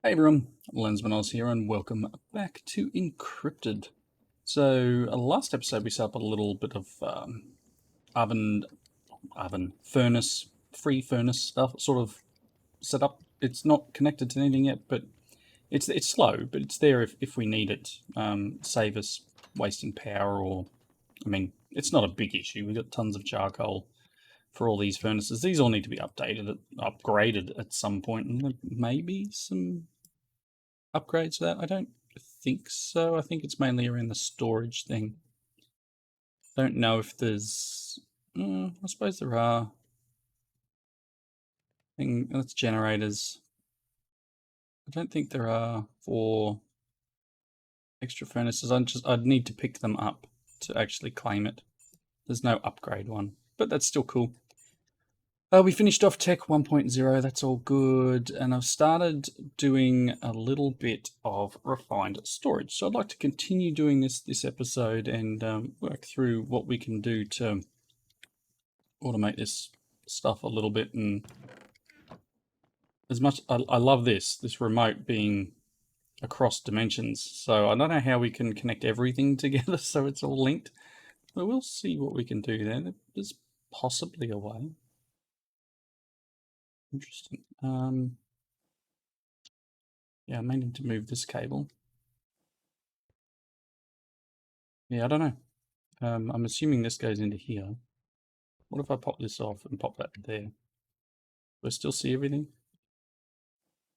Hey everyone, Lensman Oz here and welcome back to Encrypted. So last episode we set up a little bit of furnace, free furnace stuff sort of set up. It's not connected to anything yet, but it's slow, but it's there if we need it. Save us wasting power or, it's not a big issue. We've got tons of charcoal for all these furnaces. These all need to be upgraded at some point, and maybe some upgrades for that? I don't think so. I think it's mainly around the storage thing. Don't know if there's... I suppose there are. That's generators. I don't think there are for extra furnaces. I'd need to pick them up to actually claim it. There's no upgrade one, but that's still cool. We finished off Tech 1.0, that's all good, and I've started doing a little bit of refined storage. So I'd like to continue doing this episode and work through what we can do to automate this stuff a little bit. And as much, I love this remote being across dimensions. So I don't know how we can connect everything together so it's all linked, but we'll see what we can do there. There's possibly a way. Interesting. Yeah, I may need to move this cable. Yeah, I don't know. I'm assuming this goes into here. What if I pop this off and pop that there? Do I still see everything?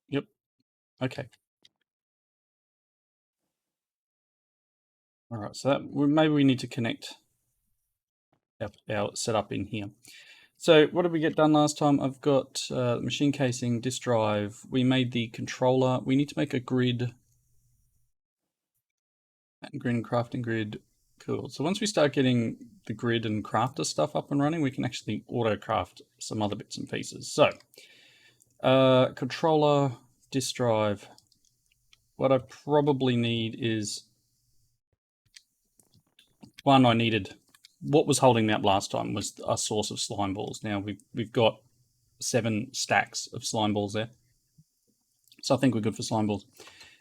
Yep. Okay. All right, so that, maybe we need to connect our setup in here. So what did we get done last time? I've got machine casing, disk drive. We made the controller. We need to make a grid. Grid and crafting grid. Cool. So once we start getting the grid and crafter stuff up and running, we can actually auto craft some other bits and pieces. So controller, disk drive. What I probably need is one. I needed what was holding me up last time was a source of slime balls. Now we've got 7 stacks of slime balls there, so I think we're good for slime balls.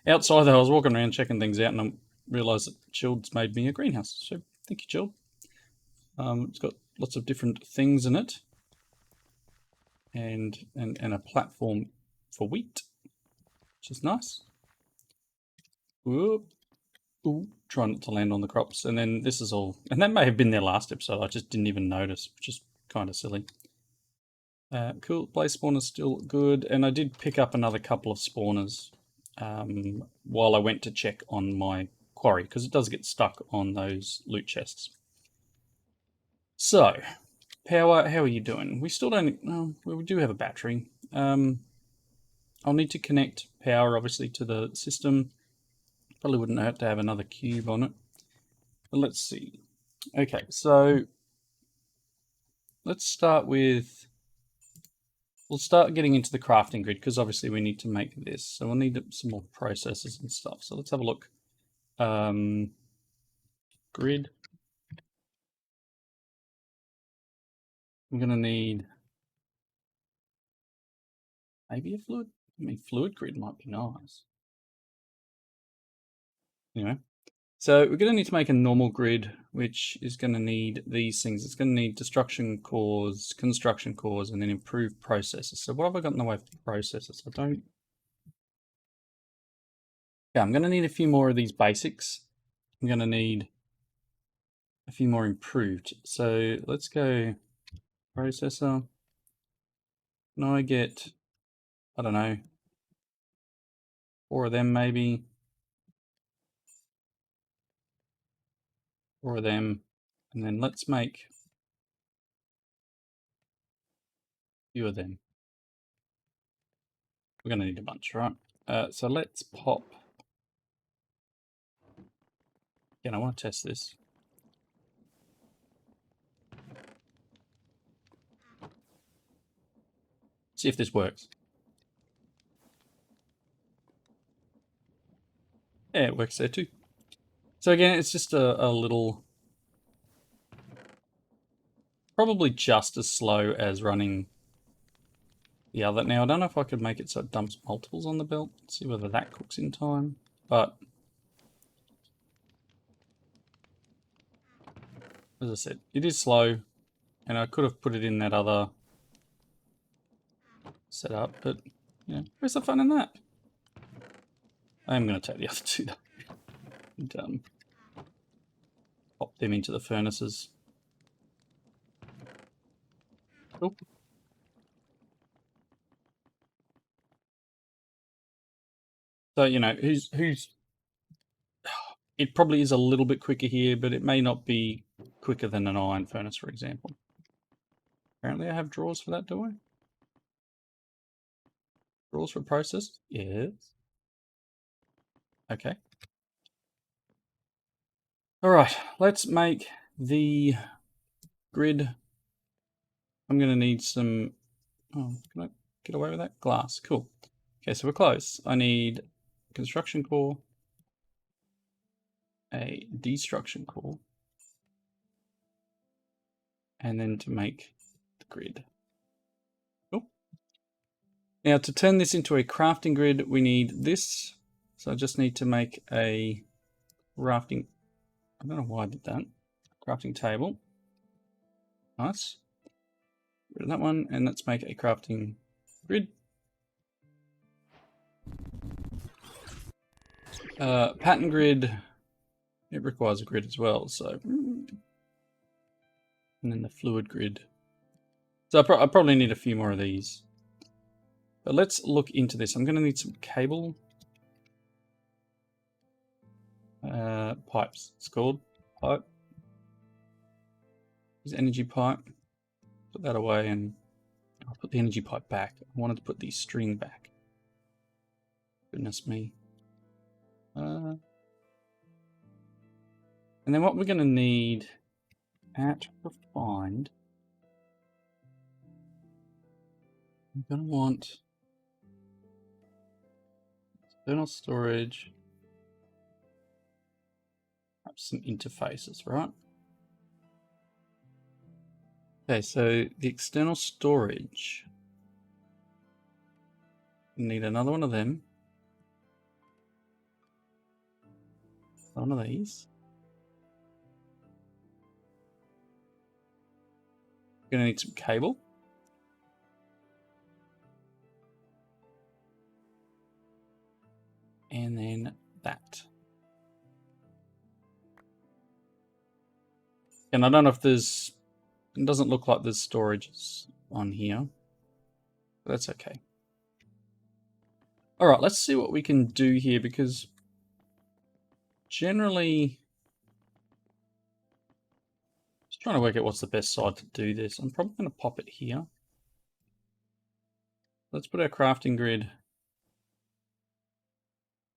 Outside though, I was walking around checking things out, and I realised that Chilled's made me a greenhouse. So thank you, Chilled. It's got lots of different things in it, and a platform for wheat, which is nice. Whoop. Ooh, try not to land on the crops. And then this is all, and that may have been their last episode, I just didn't even notice, which is kind of silly. Cool, place spawner's still good, and I did pick up another couple of spawners while I went to check on my quarry, because it does get stuck on those loot chests. So, power, how are you doing? We still don't, well, we do have a battery. I'll need to connect power, obviously, to the system. Probably wouldn't hurt to have another cube on it. But let's see. Okay, so let's start with, we'll start getting into the crafting grid, because obviously we need to make this. So we'll need some more processes and stuff. So let's have a look. Grid. I'm going to need maybe a fluid. I mean, fluid grid might be nice. Anyway, so we're going to need to make a normal grid, which is going to need these things. It's going to need destruction cores, construction cores, and then improved processes. So what have I got in the way of processes? I don't... Yeah, I'm going to need a few more of these basics. I'm going to need a few more improved. So let's go processor. Now I get, I don't know, 4 of them maybe. 4 of them. And then let's make a few of them. We're going to need a bunch, right? So let's pop. Again, I want to test this. See if this works. Yeah, it works there too. So again, it's just a little, probably just as slow as running the other. Now, I don't know if I could make it so it dumps multiples on the belt. See whether that cooks in time. But, as I said, it is slow. And I could have put it in that other setup. But, you know, where's the fun in that? I'm going to take the other two, though. And pop them into the furnaces. Oh. So, you know, it probably is a little bit quicker here, but it may not be quicker than an iron furnace, for example. Apparently I have drawers for that, do I? Drawers for process? Yes. Okay. All right, let's make the grid. I'm going to need some, oh, can I get away with that? Glass, cool. Okay, so we're close. I need a construction core, a destruction core, and then to make the grid. Cool. Now to turn this into a crafting grid, we need this. So I just need to make a crafting, I don't know why I did that. Crafting table. Nice. Rid of that one, and let's make a crafting grid. Pattern grid, it requires a grid as well, so. And then the fluid grid. So I probably need a few more of these. But let's look into this. I'm going to need some cable. Pipes, it's called. Pipe. There's energy pipe. Put that away and I'll put the energy pipe back. I wanted to put the string back. Goodness me. And then what we're going to need at refined, I'm going to want external storage, perhaps some interfaces, right? Okay, so the external storage, need another one of them. One of these. Gonna need some cable. And then that. And I don't know if there's, it doesn't look like there's storages on here. But that's okay. All right, let's see what we can do here, because generally, just trying to work out what's the best side to do this. I'm probably going to pop it here. Let's put our crafting grid.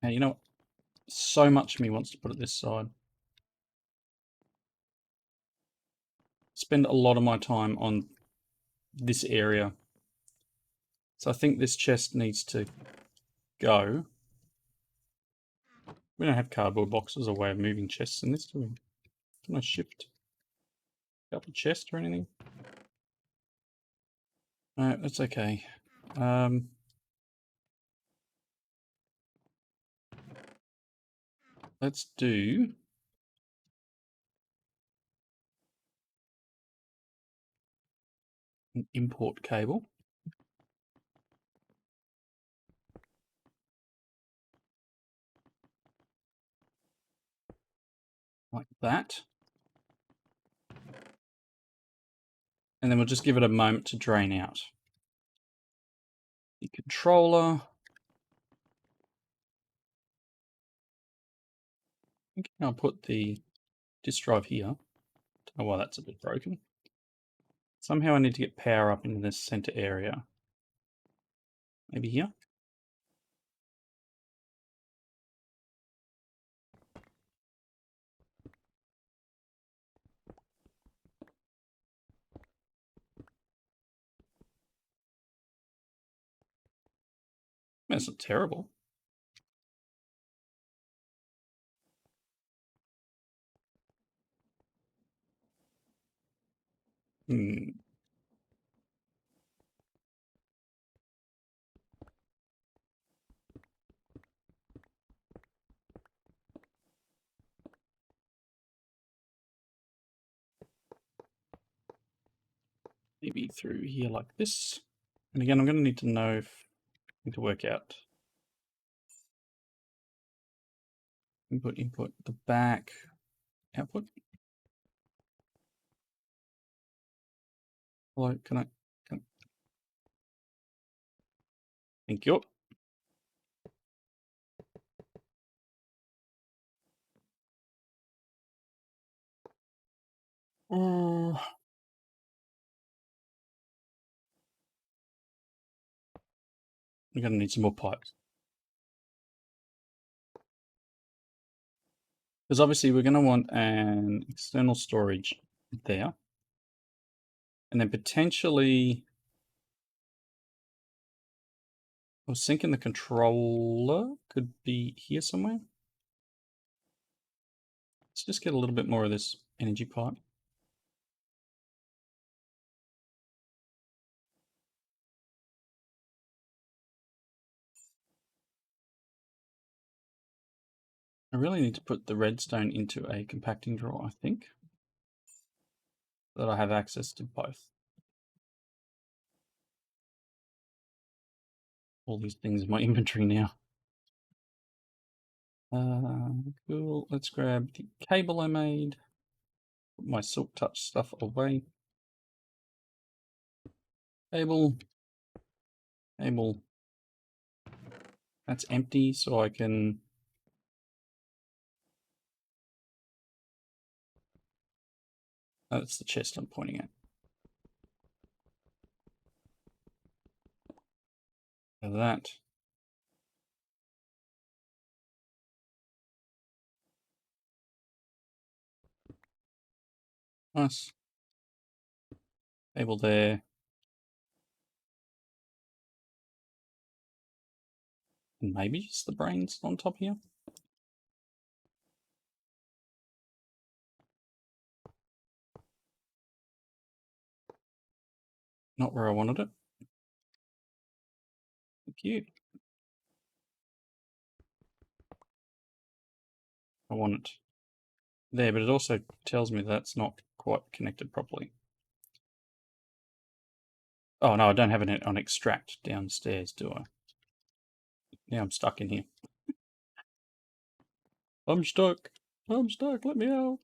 Now, you know what? So much of me wants to put it this side. Spend a lot of my time on this area. So I think this chest needs to go. We don't have cardboard boxes or way of moving chests in this, do we? Can I shift up a chest or anything? No, that's okay. Let's do an import cable. Like that. And then we'll just give it a moment to drain out. The controller. I think I'll put the disk drive here. Don't know why that's a bit broken. Somehow I need to get power up into this center area. Maybe here? That's not terrible. maybe through here like this. And again, I'm going to need to know if I need to work out input, the back, output. Hello, can I? Thank you. We're going to need some more pipes. Because obviously we're going to want an external storage there. And then potentially, I was thinking the controller could be here somewhere. Let's just get a little bit more of this energy pipe. I really need to put the redstone into a compacting drawer, I think, so that I have access to both. All these things in my inventory now. Cool. Let's grab the cable I made. Put my Silk Touch stuff away. Cable. Cable. That's empty, so I can... Oh, that's the chest I'm pointing at. That. Nice. Cable there. And maybe just the brains on top here. Not where I wanted it. Thank you. I want it there, but it also tells me that's not quite connected properly. Oh no, I don't have it on extract downstairs, do I? Now I'm stuck in here. I'm stuck. I'm stuck. Let me out.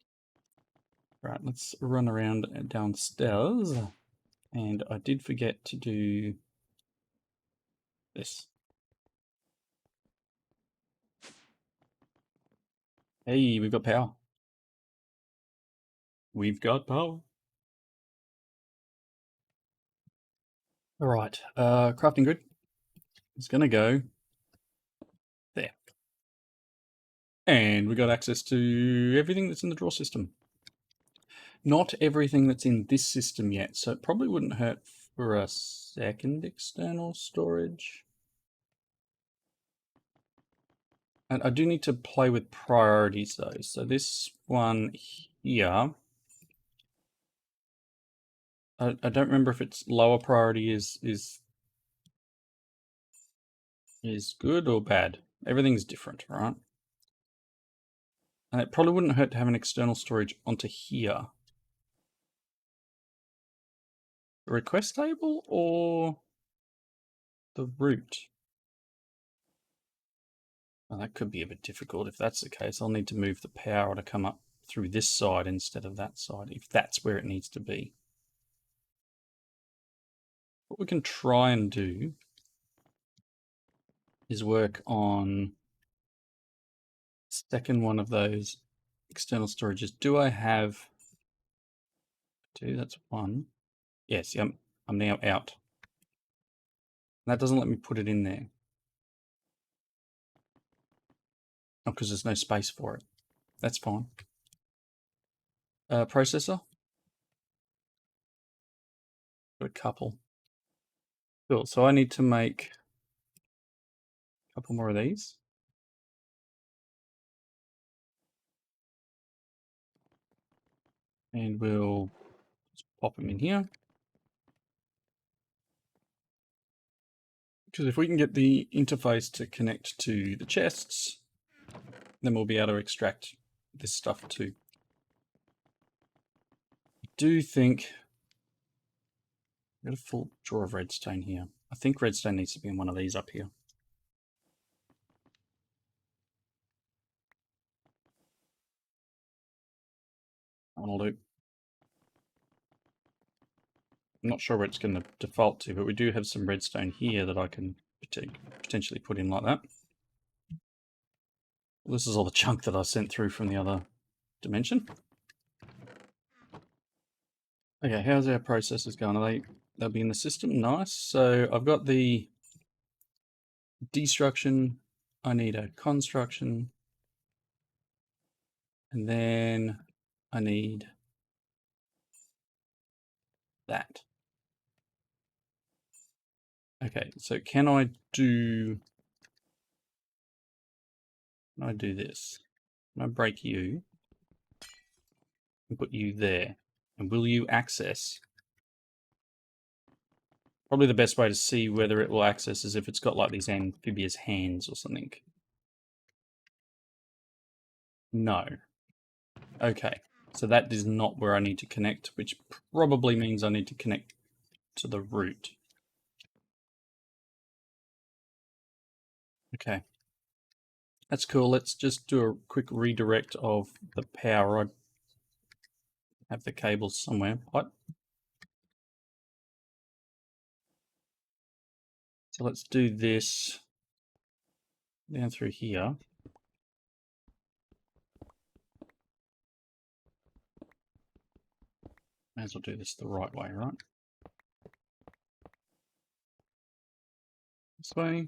Right, let's run around downstairs. And I did forget to do this. Hey, we've got power. We've got power. All right, crafting grid is going to go there. And we got access to everything that's in the drawer system. Not everything that's in this system yet, so it probably wouldn't hurt for a second external storage. And I do need to play with priorities though. So this one here, I don't remember if it's lower priority is good or bad. Everything's different, right? And it probably wouldn't hurt to have an external storage onto here. The request table or the root? Well, that could be a bit difficult. If that's the case, I'll need to move the power to come up through this side instead of that side, if that's where it needs to be. What we can try and do is work on second one of those external storages. Do I have two? That's one. Yes, I'm now out. And that doesn't let me put it in there. Oh, because there's no space for it. That's fine. Processor. Got a couple. Cool. So I need to make a couple more of these. And we'll just pop them in here. Because if we can get the interface to connect to the chests, then we'll be able to extract this stuff too. I do think, I've got a full drawer of redstone here. I think redstone needs to be in one of these up here. That'll do. I'm not sure where it's going to default to, but we do have some redstone here that I can potentially put in like that. This is all the chunk that I sent through from the other dimension. Okay, how's our processes going? They'll be in the system? Nice. So I've got the destruction. I need a construction. And then I need that. Okay, so can I do this? Can I break you and put you there? And will you access? Probably the best way to see whether it will access is if it's got like these amphibious hands or something. No. Okay, so that is not where I need to connect, which probably means I need to connect to the root. Okay. That's cool. Let's just do a quick redirect of the power. I have the cables somewhere. What? So let's do this down through here. May as well do this the right way, right? This way.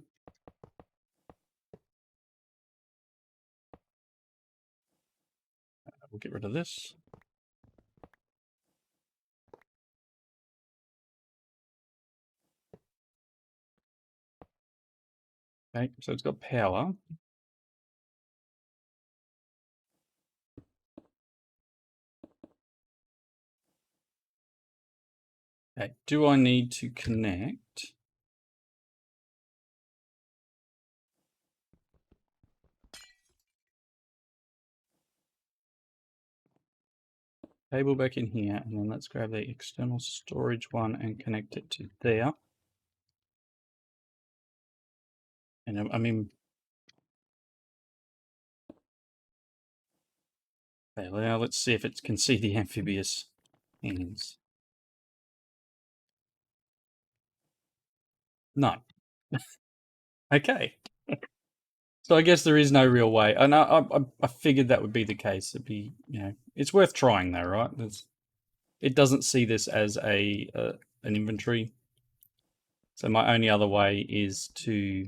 We'll get rid of this. Okay, so it's got power. Okay, do I need to connect? Cable back in here, and then let's grab the external storage one and connect it to there. And I mean, okay, now let's see if it can see the amphibious hands. No. Okay. So I guess there is no real way, and I figured that would be the case. It'd be, it's worth trying though, right? It doesn't see this as an inventory, so my only other way is to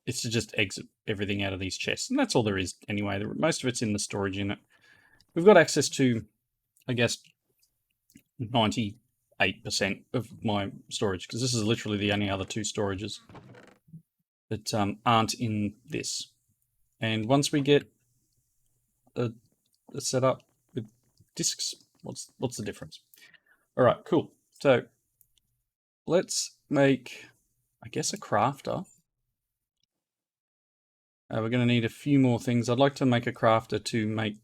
just exit everything out of these chests, and that's all there is anyway. Most of it's in the storage unit. We've got access to, I guess, 98% of my storage, because this is literally the only other two storages that aren't in this. And once we get a setup with disks, what's the difference? All right, cool. So let's make, I guess, a crafter. We're going to need a few more things. I'd like to make a crafter to make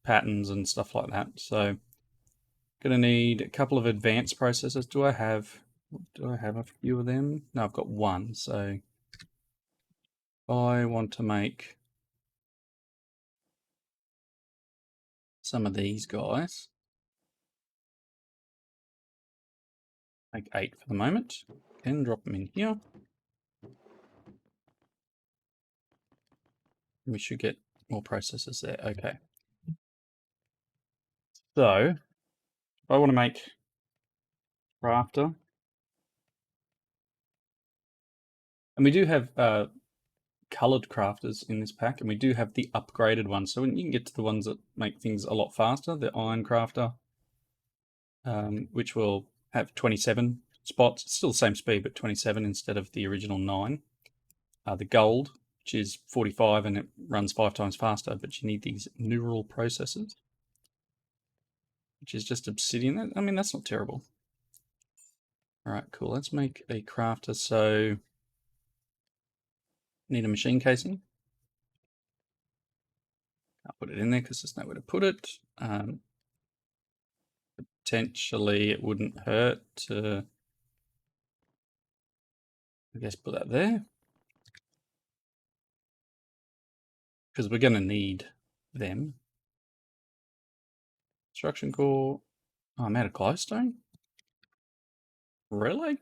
patterns and stuff like that. So going to need a couple of advanced processors. Do I have a few of them? No, I've got one. So I want to make some of these guys. Make 8 for the moment. And drop them in here. We should get more processors there. Okay. So if I want to make crafter, and we do have colored crafters in this pack, and we do have the upgraded ones. So you can get to the ones that make things a lot faster. The iron crafter, which will have 27 spots. It's still the same speed, but 27 instead of the original 9. The gold, which is 45 and it runs 5 times faster, but you need these neural processors, which is just obsidian. I mean, that's not terrible. All right, cool. Let's make a crafter. So need a machine casing. I'll put it in there because there's nowhere to put it. potentially it wouldn't hurt to, I guess, put that there. Because we're going to need them. Construction core. Oh, I'm out of glowstone? Really?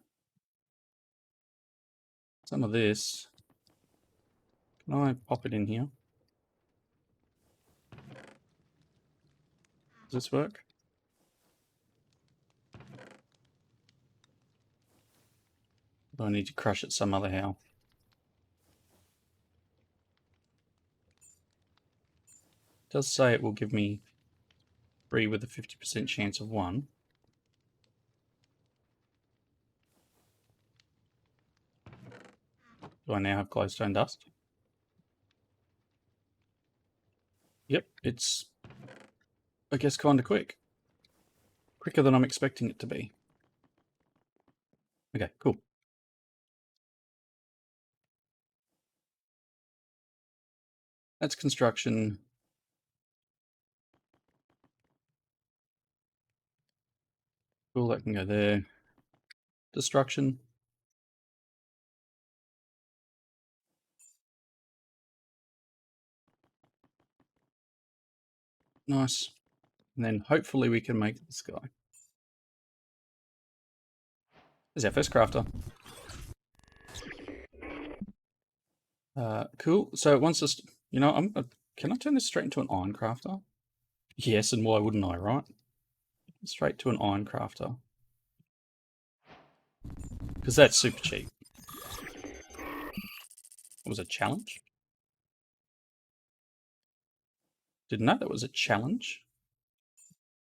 Some of this. Can I pop it in here? Does this work? Do I need to crush it some other how? It does say it will give me 3 with a 50% chance of 1. Do I now have glowstone dust? Yep, it's, I guess, kind of quick. Quicker than I'm expecting it to be. Okay, cool. That's construction. Cool, that can go there. Destruction. Nice. And then hopefully we can make this guy. There's our first crafter. Cool. So once this, you know, can I turn this straight into an iron crafter? Yes, and why wouldn't I, right? Straight to an iron crafter. Because that's super cheap. It was a challenge? Didn't know that was a challenge.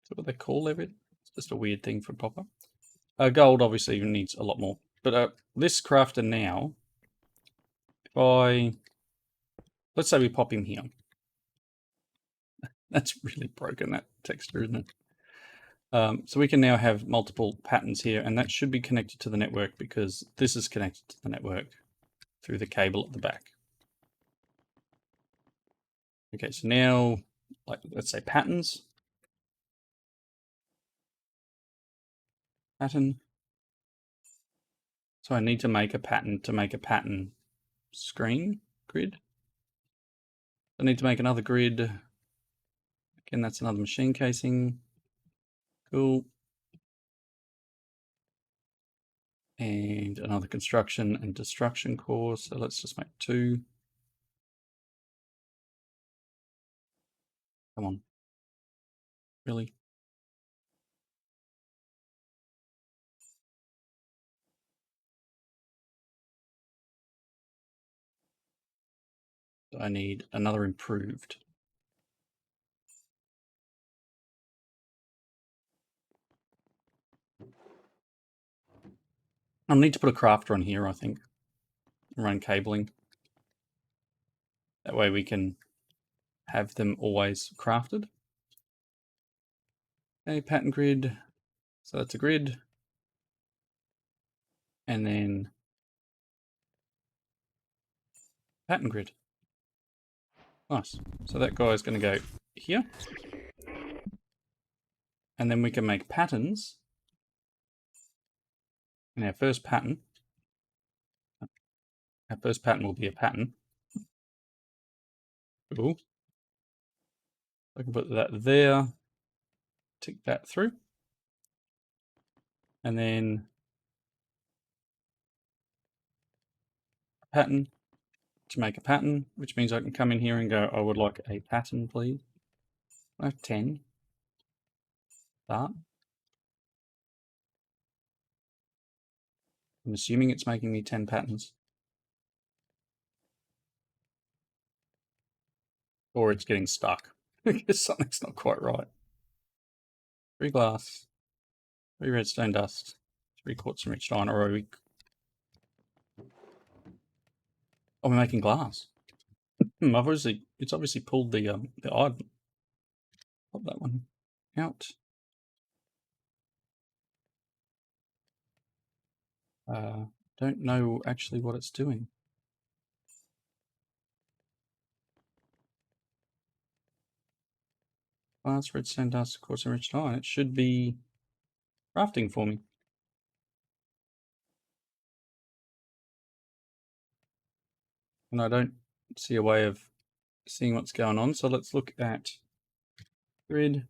Is that what they call it? It's just a weird thing for Popper. Gold obviously needs a lot more. But this crafter now, if let's say we pop him here. That's really broken, that texture, isn't it? So we can now have multiple patterns here, and that should be connected to the network because this is connected to the network through the cable at the back. Okay, so now, like, let's say patterns. Pattern. So I need to make a pattern to make a pattern screen grid. I need to make another grid. Again, that's another machine casing. Cool. And another construction and destruction core. So let's just make 2. Come on. Really? I need another improved. I'll need to put a crafter on here, I think. Run cabling. That way we can have them always crafted. Okay, pattern grid. So that's a grid. And then pattern grid. Nice. So that guy is going to go here. And then we can make patterns. And our first pattern will be a pattern. Cool. I can put that there. Tick that through. And then pattern to make a pattern, which means I can come in here and go, I would like a pattern, please. I have 10. Start. I'm assuming it's making me 10 patterns. Or it's getting stuck. Because something's not quite right. 3 glass, 3 redstone dust, 3 quartz enriched iron, or are we... Oh, we're making glass. It's obviously pulled the iron. Pop that one out. Don't know actually what it's doing. Glass, redstone dust, quartz enriched iron. It should be crafting for me. And I don't see a way of seeing what's going on. So let's look at grid.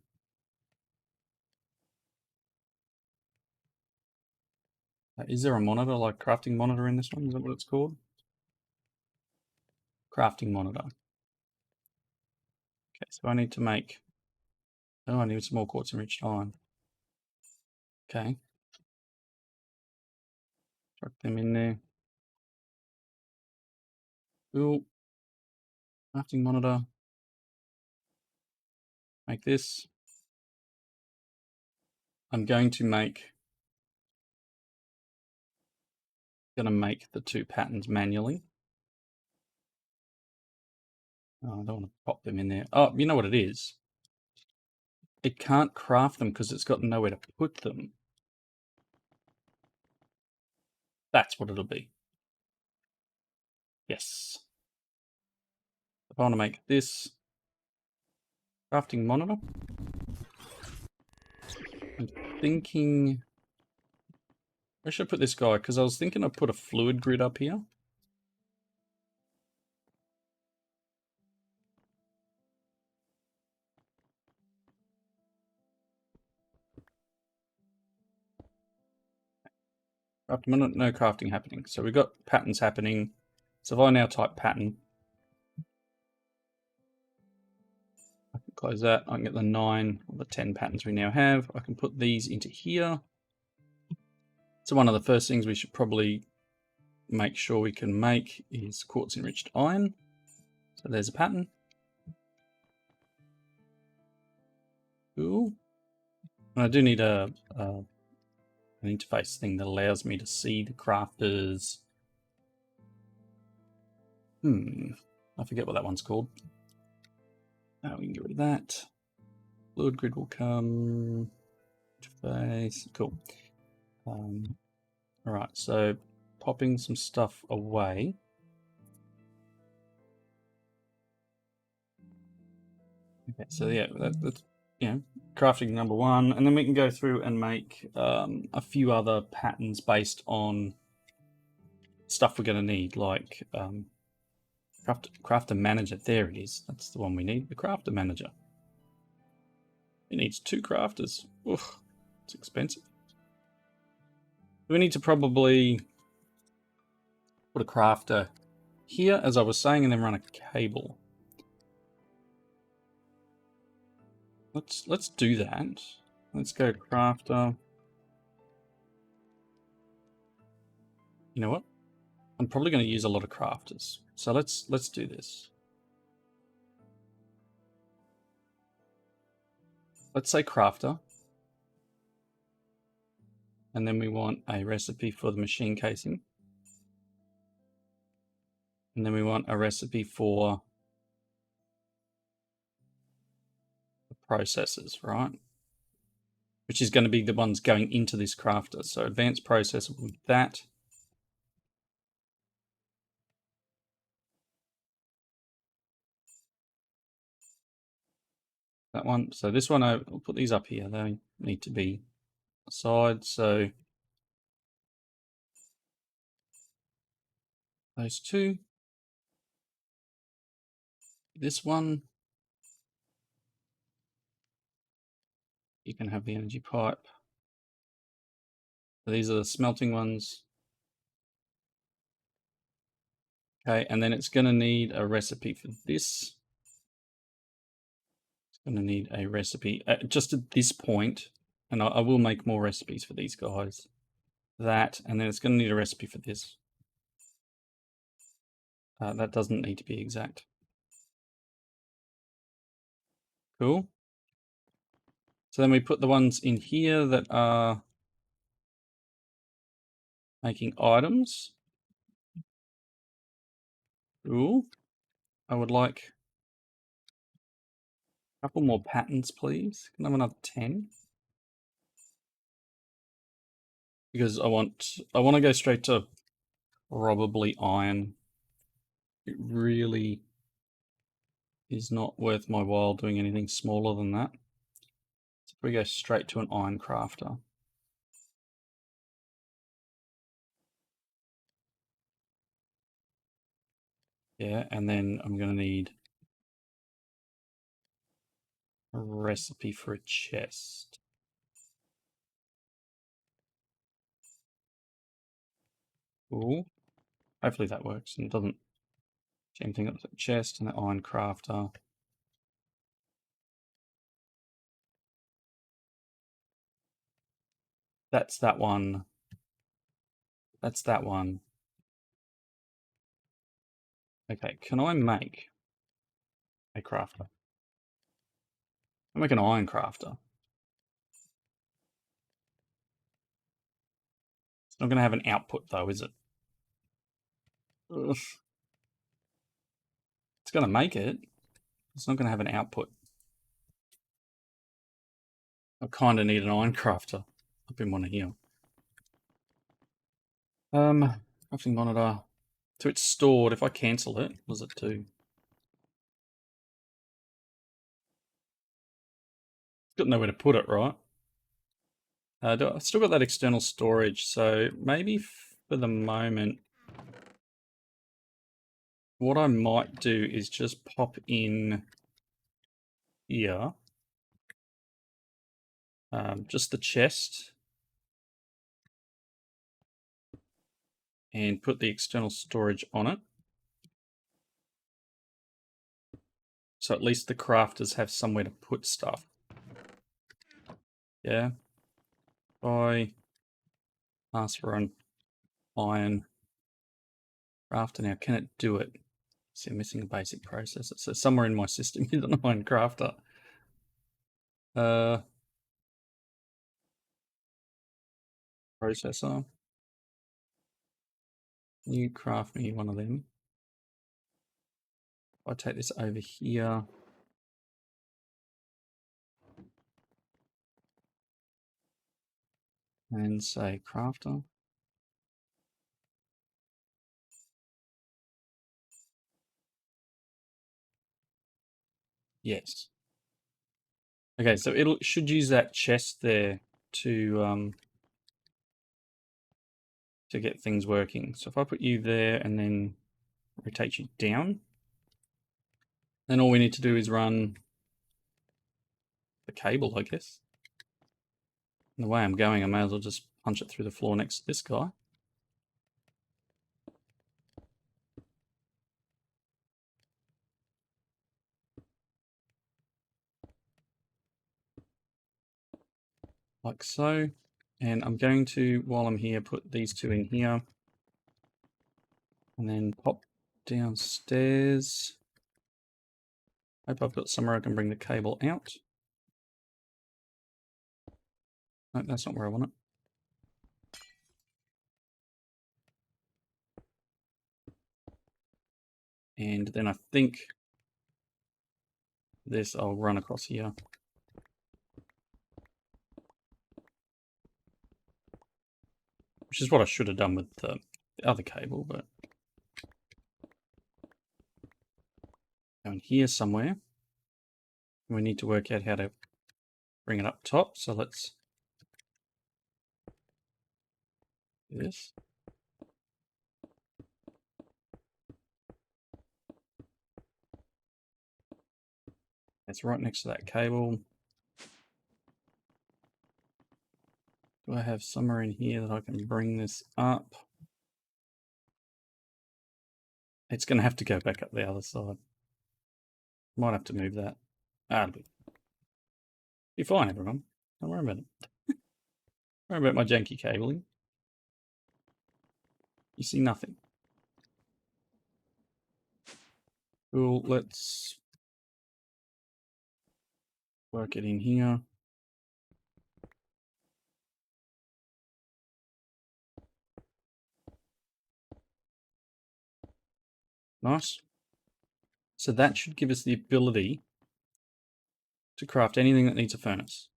Is there a monitor, like crafting monitor in this one? Is that what it's called? Crafting monitor. Okay, so I need to make, oh, I need some more quartz enriched iron. Okay. Chuck them in there. Cool. Crafting monitor. Make this. I'm going to make the two patterns manually. Oh, I don't want to pop them in there. Oh, you know what it is? It can't craft them because it's got nowhere to put them. That's what it'll be. Yes. If I want to make this crafting monitor, I'm thinking, where should I put this guy? Because I was thinking I'd put a fluid grid up here. Craft monitor, no crafting happening. So we've got patterns happening. So if I now type pattern, I can close that. I can get the 9 or the 10 patterns we now have. I can put these into here. So one of the first things we should probably make sure we can make is quartz enriched iron. So there's a pattern. Cool. And I do need an interface thing that allows me to see the crafters. I forget what that one's called. Now we can get rid of that. Fluid grid will come. Interface. Cool. All right, so popping some stuff away. Okay, so yeah, that's crafting number 1, and then we can go through and make a few other patterns based on stuff we're going to need, like crafter manager. There it is. That's the one we need. The crafter manager. It needs 2 crafters. Ugh, it's expensive. We need to probably put a crafter here, as I was saying, and then run a cable. Let's do that. Let's go crafter. You know what? I'm probably going to use a lot of crafters. So let's do this. Let's say crafter. And then we want a recipe for the machine casing. And then we want a recipe for the processors, right? Which is going to be the ones going into this crafter. So advanced processor with that. That one. So this one, I'll put these up here. They need to be aside. So those 2. This one. You can have the energy pipe. So these are the smelting ones. Okay, and then it's going to need a recipe for this. It's going to need a recipe just at this point, and I will make more recipes for these guys. That, and then it's going to need a recipe for this. That doesn't need to be exact. Cool. So then we put the ones in here that are making items. Cool. I would like a couple more patterns, please. Can I have another 10? Because I want to go straight to probably iron. It really is not worth my while doing anything smaller than that. So if we go straight to an iron crafter. Yeah, and then I'm going to need a recipe for a chest. Ooh. Hopefully that works and it doesn't. Same thing up the chest and the iron crafter. That's that one. That's that one. Okay, can I make a crafter? I'll make an iron crafter. It's not going to have an output though, is it? Ugh. It's going to make it. It's not going to have an output. I kind of need an iron crafter up in one of here. Crafting monitor. So it's stored. If I cancel it, what does it do? It's got nowhere to put it, right? I've still got that external storage, so maybe for the moment, what I might do is just pop in here, just the chest, and put the external storage on it. So at least the crafters have somewhere to put stuff. Yeah. I ask for an iron crafter now. Can it do it? See, I'm missing a basic processor. So somewhere in my system is an iron crafter. Processor. Can you craft me one of them? If I take this over here. And say crafter. Yes. Okay, so it should use that chest there to get things working. So if I put you there and then rotate you down, then all we need to do is run the cable, I guess. And the way I'm going, I may as well just punch it through the floor next to this guy. Like so. And I'm going to, while I'm here, put these two in here. And then pop downstairs. Hope I've got somewhere I can bring the cable out. No, that's not where I want it. And then I think this I'll run across here. Which is what I should have done with the other cable, but down here somewhere. We need to work out how to bring it up top. So let's do this. It's right next to that cable. Do I have somewhere in here that I can bring this up? It's going to have to go back up the other side. Might have to move that. It'll be fine, everyone. Don't worry about it. Don't worry about my janky cabling. You see nothing. Cool, let's work it in here. Nice. So that should give us the ability to craft anything that needs a furnace.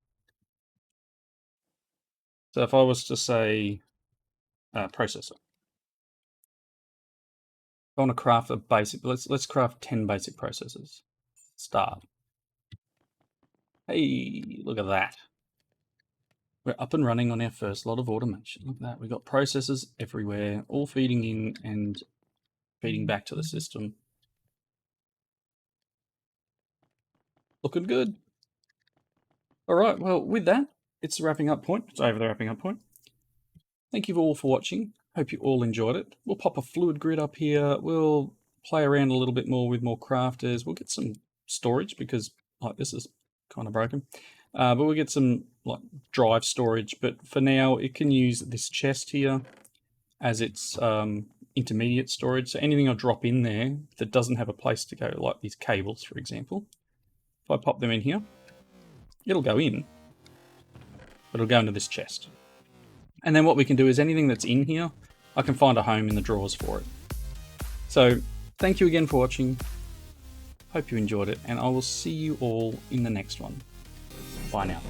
So if I was to say processor, I want to craft a basic. Let's craft 10 basic processors. Start. Hey, look at that. We're up and running on our first lot of automation. Look at that. We've got processors everywhere, all feeding in and feeding back to the system. Looking good. All right, well, with that, it's the wrapping up point. It's over the wrapping up point. Thank you all for watching. Hope you all enjoyed it. We'll pop a fluid grid up here. We'll play around a little bit more with more crafters. We'll get some storage because like this is kind of broken. But we'll get some like drive storage. But for now, it can use this chest here as its intermediate storage. So anything I drop in there that doesn't have a place to go, like these cables, for example, if I pop them in here, it'll go in, but it'll go into this chest. And then what we can do is anything that's in here, I can find a home in the drawers for it. So thank you again for watching. Hope you enjoyed it, and I will see you all in the next one. Bye now.